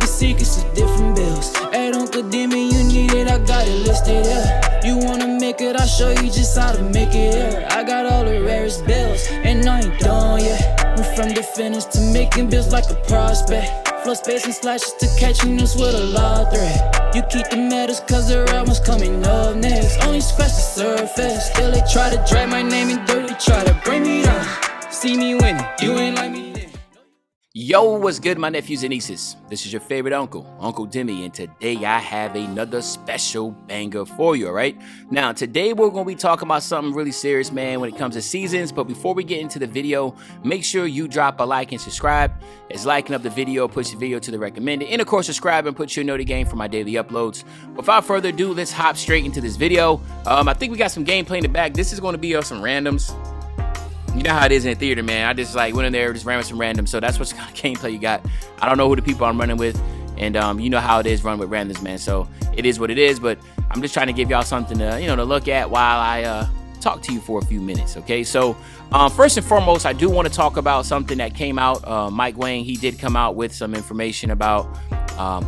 keeping secrets of different bills. At Uncle Demi, you need it, I got it listed, yeah. You wanna make it, I'll show you just how to make it, yeah. I got all the rarest bills, and I ain't done yet. Went from the finish to making bills like a prospect. Flow space and slashes to catching us with a lot of threat. You keep the medals cause the right one's coming up next. Only scratch the surface. Still they try to drag my name in dirt. They try to bring me down. See me winning, you ain't like me then. Yo, what's good, my nephews and nieces? This is your favorite uncle, Uncle Demi, and today I have another special banger for you, all right? Now, today we're going to be talking about something really serious, man, when it comes to seasons, but before we get into the video, make sure you drop a like and subscribe, as liking up the video puts the video to the recommended, and of course, subscribe and put your note game for my daily uploads. Without further ado, let's hop straight into this video. I think we got some gameplay in the back. This is going to be some randoms. You know how it is in the theater, man. I just went in there, just ran with some random. So that's what kind of gameplay you got. I don't know who the people I'm running with. And you know how it is run with randoms, man. So it is what it is. But I'm just trying to give y'all something to, to look at while I talk to you for a few minutes. Okay. So first and foremost, I do want to talk about something that came out. Mike Wang, he did come out with some information about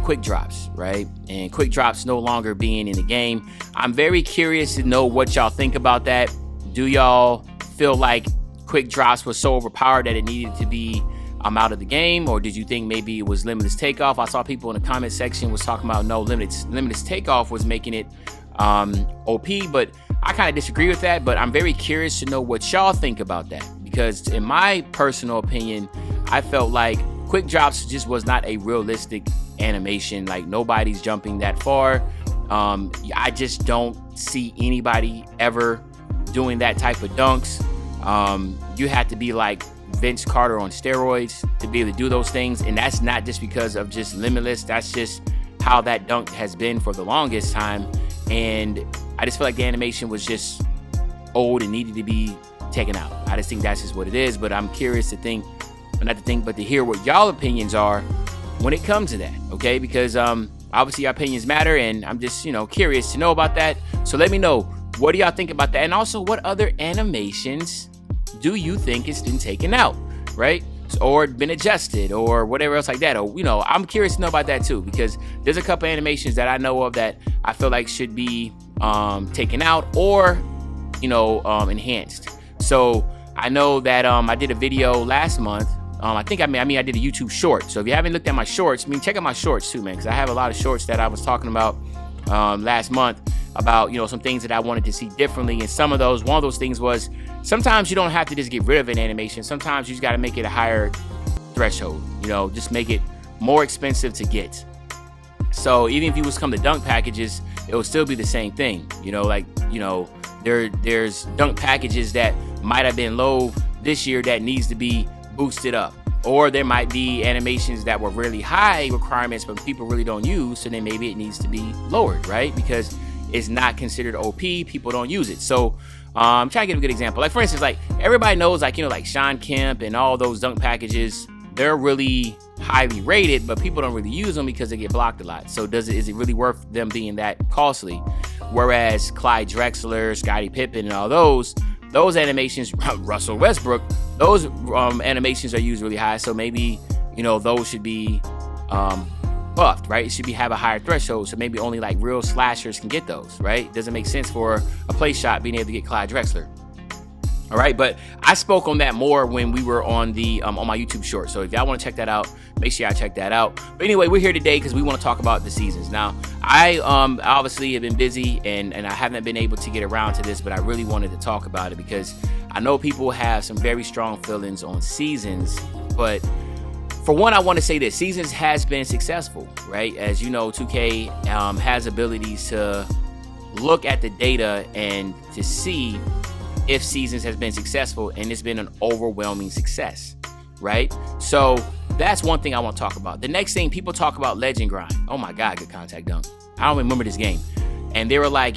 quick drops, right? And quick drops no longer being in the game. I'm very curious to know what y'all think about that. Do y'all feel like quick drops was so overpowered that it needed to be out of the game, or did you think maybe it was limitless takeoff? I saw people in the comment section was talking about no, limitless takeoff was making it OP, but I kind of disagree with that. But I'm very curious to know what y'all think about that, because in my personal opinion, I felt like quick drops just was not a realistic animation. Like, nobody's jumping that far. I just don't see anybody ever doing that type of dunks. You had to be like Vince Carter on steroids to be able to do those things. And that's not just because of just limitless. That's just how that dunk has been for the longest time. And I just feel like the animation was just old and needed to be taken out. I just think that's just what it is. But I'm curious to think, not to think, but to hear what y'all opinions are when it comes to that. Okay. Because, obviously our opinions matter, and I'm just, curious to know about that. So let me know. What do y'all think about that? And also, what other animations do you think has been taken out, right? Or been adjusted, or whatever else like that? Or, I'm curious to know about that too, because there's a couple animations that I know of that I feel like should be taken out or, enhanced. So I know that I did a video last month. I did a YouTube short. So if you haven't looked at my shorts, check out my shorts too, man, because I have a lot of shorts that I was talking about last month about, some things that I wanted to see differently. And one of those things was, sometimes you don't have to just get rid of an animation. Sometimes you just got to make it a higher threshold, just make it more expensive to get. So even if you was come to dunk packages, it will still be the same thing. There's dunk packages that might have been low this year that needs to be boosted up. Or there might be animations that were really high requirements, but people really don't use. So then maybe it needs to be lowered, right? Because it's not considered OP. People don't use it. So I'm trying to give a good example. Like, for instance, like everybody knows, like Sean Kemp and all those dunk packages, they're really highly rated, but people don't really use them because they get blocked a lot. So is it really worth them being that costly? Whereas Clyde Drexler, Scottie Pippen, and all those animations, Russell Westbrook, those animations are used really high. So maybe, those should be buffed, right? It should have a higher threshold. So maybe only like real slashers can get those, right? It doesn't make sense for a play shot being able to get Clyde Drexler. All right. But I spoke on that more when we were on the on my YouTube short. So if y'all want to check that out, make sure y'all check that out. But anyway, we're here today because we want to talk about the seasons. Now, I obviously have been busy and I haven't been able to get around to this, but I really wanted to talk about it because I know people have some very strong feelings on seasons. But for one, I want to say that seasons has been successful, right? As you know, 2K has abilities to look at the data and to see if seasons has been successful, and it's been an overwhelming success, right? So that's one thing I want to talk about. The next thing, people talk about Legend Grind. Oh my God, good contact dunk. I don't remember this game. And they were like,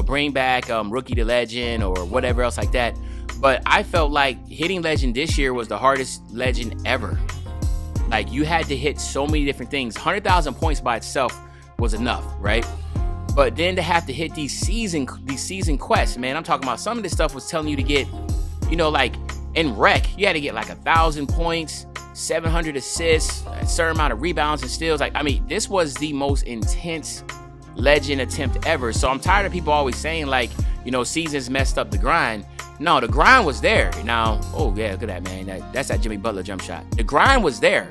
bring back Rookie to Legend or whatever else like that. But I felt like hitting Legend this year was the hardest Legend ever. Like, you had to hit so many different things. 100,000 points by itself was enough, right? But then to have to hit these season quests, man, I'm talking about some of this stuff was telling you to get, like in rec, you had to get like 1,000 points 700 assists, a certain amount of rebounds and steals. Like, I mean, this was the most intense legend attempt ever. So I'm tired of people always saying, like, you know, seasons messed up the grind. No, the grind was there. Now, oh yeah, look at that, man. That's that Jimmy Butler jump shot. The grind was there,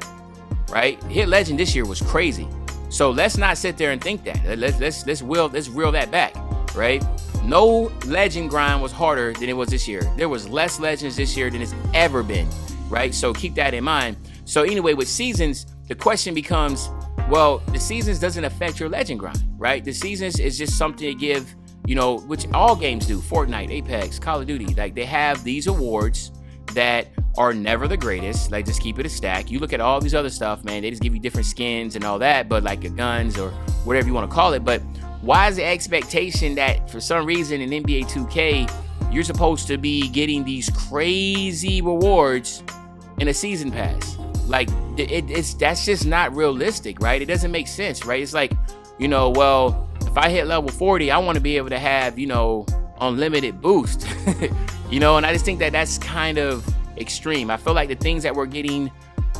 right? Hit legend this year was crazy. So let's not sit there and think that. Let's reel that back, right? No legend grind was harder than it was this year. There was less legends this year than it's ever been, right? So keep that in mind. So anyway, with seasons, the question becomes, well, the seasons doesn't affect your legend grind, right? The seasons is just something to give, you know, which all games do. Fortnite, Apex, Call of Duty, like they have these awards that are never the greatest. Like, just keep it a stack. You look at all these other stuff, man, they just give you different skins and all that, but like your guns or whatever you want to call it. But why is the expectation that for some reason in NBA 2K, you're supposed to be getting these crazy rewards in a season pass? Like, that's just not realistic, right? It doesn't make sense, right? It's like, you know, well, if I hit level 40, I want to be able to have, you know, unlimited boost, you know, and I just think that that's kind of extreme. I feel like the things that we're getting in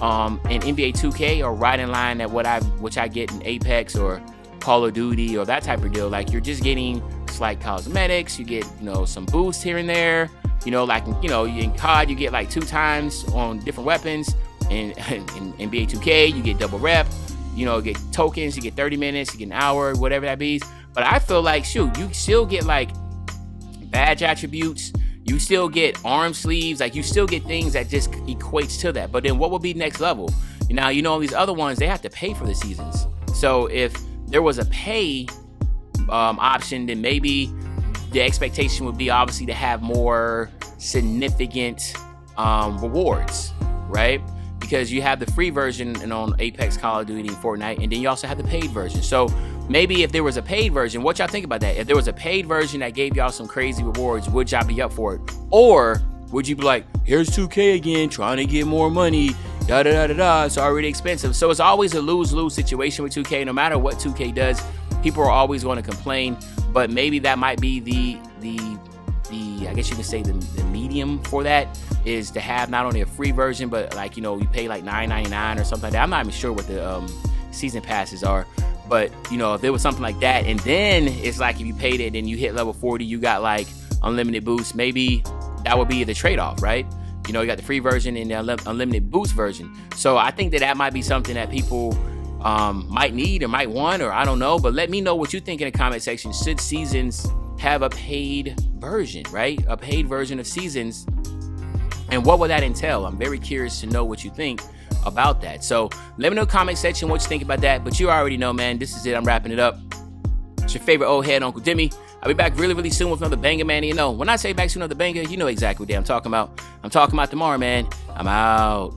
NBA 2K are right in line at which I get in Apex or Call of Duty or that type of deal. Like, you're just getting slight cosmetics, you get, you know, some boosts here and there, you know, like, you know, in COD, you get like 2 times on different weapons. In NBA 2K, you get double rep, you know, get tokens, you get 30 minutes, you get an hour, whatever that be. But I feel like, shoot, you still get like badge attributes, you still get arm sleeves, like you still get things that just equates to that. But then what would be next level? Now, you know, these other ones, they have to pay for the seasons. So if there was a pay option, then maybe the expectation would be obviously to have more significant rewards, right? Because you have the free version and on Apex, Call of Duty, and Fortnite, and then you also have the paid version. So maybe if there was a paid version, what y'all think about that? If there was a paid version that gave y'all some crazy rewards, would y'all be up for it? Or would you be like, here's 2K again, trying to get more money, da-da-da-da-da, it's already expensive. So it's always a lose-lose situation with 2K. No matter what 2K does, people are always going to complain, but maybe that might be the I guess you can say the medium for that is to have not only a free version, but like, you know, you pay like $9.99 or something like that. I'm not even sure what the season passes are, but you know, if there was something like that, and then it's like if you paid it and you hit level 40, you got like unlimited boost, maybe that would be the trade-off, right? You know, you got the free version and the unlimited boost version. So I think that might be something that people might need or might want, or I don't know, but let me know what you think in the comment section. Should seasons have a paid version, right? A paid version of seasons, and what would that entail? I'm very curious to know what you think about that. So let me know in the comment section what you think about that. But you already know, man, this is it. I'm wrapping it up. It's your favorite old head, Uncle Demi. I'll be back really, really soon with another banger, man. You know, when I say back to another banger, you know exactly what I'm talking about. I'm talking about tomorrow, man. I'm out.